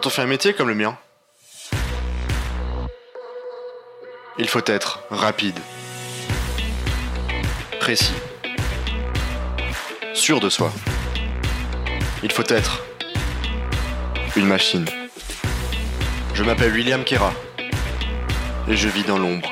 on fait un métier comme le mien, il faut être rapide, précis, sûr de soi. Il faut être une machine. Je m'appelle William Kera et je vis dans l'ombre.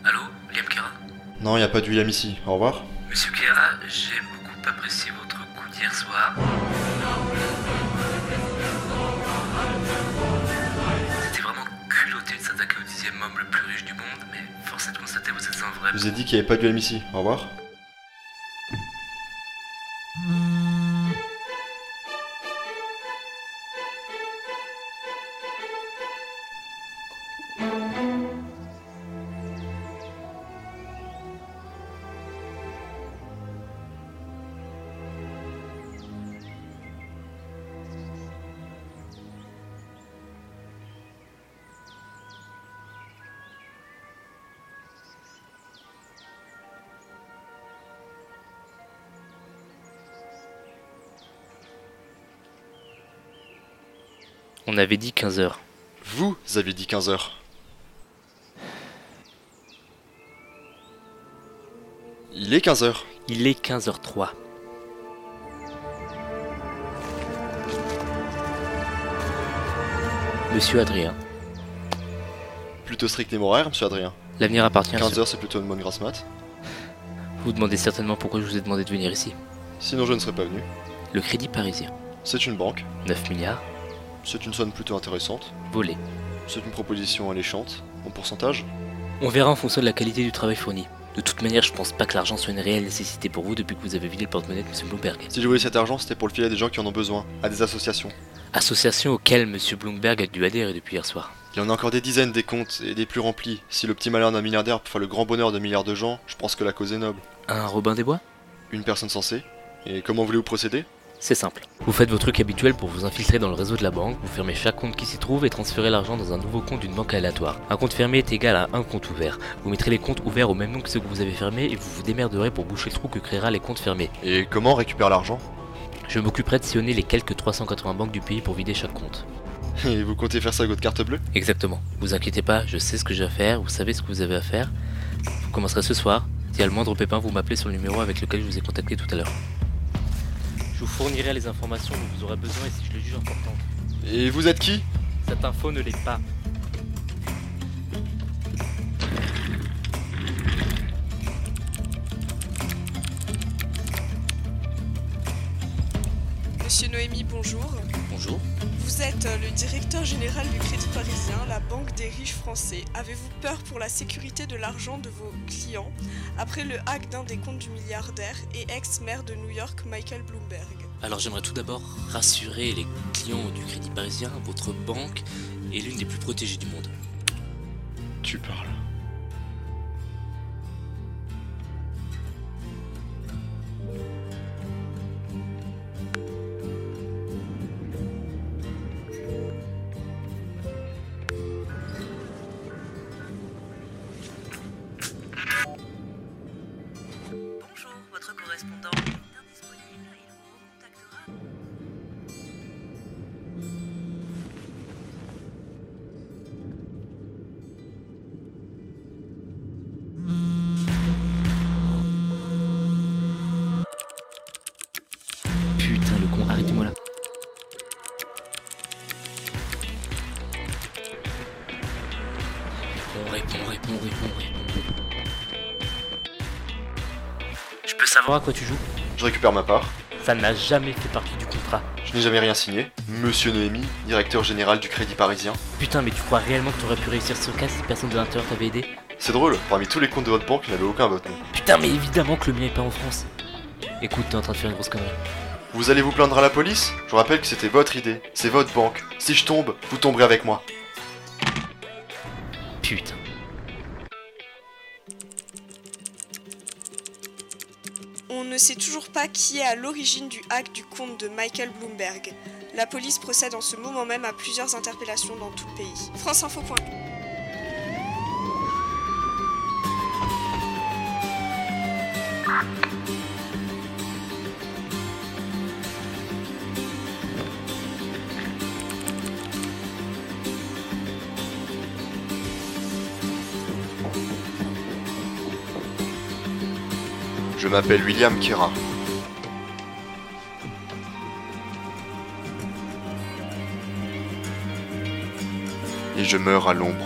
Allô, William Kera? Non, y a pas de William ici. Au revoir. Monsieur Kera, j'ai beaucoup apprécié votre coup d'hier soir. C'était vraiment culotté de s'attaquer au 10e homme le plus riche du monde, mais force est de constater vous êtes un vrai... Je vous ai dit qu'il y avait pas de William ici. Au revoir. On avait dit 15h. Vous aviez dit 15h. Il est 15h. Il est 15h03. Monsieur Adrien. Plutôt strict et horaire, monsieur Adrien. L'avenir appartient à 15h, c'est plutôt une bonne grasse mat. Vous demandez certainement pourquoi je vous ai demandé de venir ici. Sinon, je ne serais pas venu. Le Crédit Parisien. C'est une banque. 9 milliards. C'est une somme plutôt intéressante. Volé. C'est une proposition alléchante. En pourcentage. On verra en fonction de la qualité du travail fourni. De toute manière, je pense pas que l'argent soit une réelle nécessité pour vous depuis que vous avez vidé le porte-monnaie de M. Bloomberg. Si je voulais cet argent, c'était pour le filer à des gens qui en ont besoin, à des associations. Association auquel M. Bloomberg a dû adhérer depuis hier soir. Il y en a encore des dizaines des comptes et des plus remplis. Si le petit malheur d'un milliardaire peut faire le grand bonheur de milliards de gens, je pense que la cause est noble. Un Robin des Bois? Une personne sensée. Et comment voulez-vous procéder? C'est simple. Vous faites vos trucs habituels pour vous infiltrer dans le réseau de la banque, vous fermez chaque compte qui s'y trouve et transférez l'argent dans un nouveau compte d'une banque aléatoire. Un compte fermé est égal à un compte ouvert. Vous mettrez les comptes ouverts au même nom que ceux que vous avez fermés et vous vous démerderez pour boucher le trou que créera les comptes fermés. Et comment on récupère l'argent? Je m'occuperai de sillonner les quelques 380 banques du pays pour vider chaque compte. Et vous comptez faire ça avec votre carte bleue? Exactement. Vous inquiétez pas, je sais ce que j'ai à faire, vous savez ce que vous avez à faire. Vous commencerez ce soir. S'il y a le moindre pépin, vous m'appelez sur le numéro avec lequel je vous ai contacté tout à l'heure. Je vous fournirai les informations dont vous aurez besoin et si je les juge importantes. Et vous êtes qui? Cette info ne l'est pas. Monsieur Noémie, bonjour. Bonjour. Vous êtes le directeur général du Crédit Parisien, la banque des riches français. Avez-vous peur pour la sécurité de l'argent de vos clients après le hack d'un des comptes du milliardaire et ex-maire de New York, Michael Bloomberg? Alors j'aimerais tout d'abord rassurer les clients du Crédit Parisien, votre banque est l'une des plus protégées du monde. Tu parles. Bonjour, votre correspondant est indisponible, il vous recontactera. Putain le con, arrêtez-moi là. Réponds. Je peux savoir à quoi tu joues? Je récupère ma part. Ça n'a jamais fait partie du contrat. Je n'ai jamais rien signé. Monsieur Noémie, directeur général du Crédit Parisien. Putain, mais tu crois réellement que t'aurais pu réussir ce cas si personne de l'intérieur t'avait aidé? C'est drôle, parmi tous les comptes de votre banque, il n'y avait aucun à votre nom. Putain, mais évidemment que le mien est pas en France. Écoute, t'es en train de faire une grosse connerie. Vous allez vous plaindre à la police? Je vous rappelle que c'était votre idée, c'est votre banque. Si je tombe, vous tomberez avec moi. Putain. On ne sait toujours pas qui est à l'origine du hack du compte de Michael Bloomberg. La police procède en ce moment même à plusieurs interpellations dans tout le pays. Franceinfo. Je m'appelle William Kera. Et je meurs à l'ombre.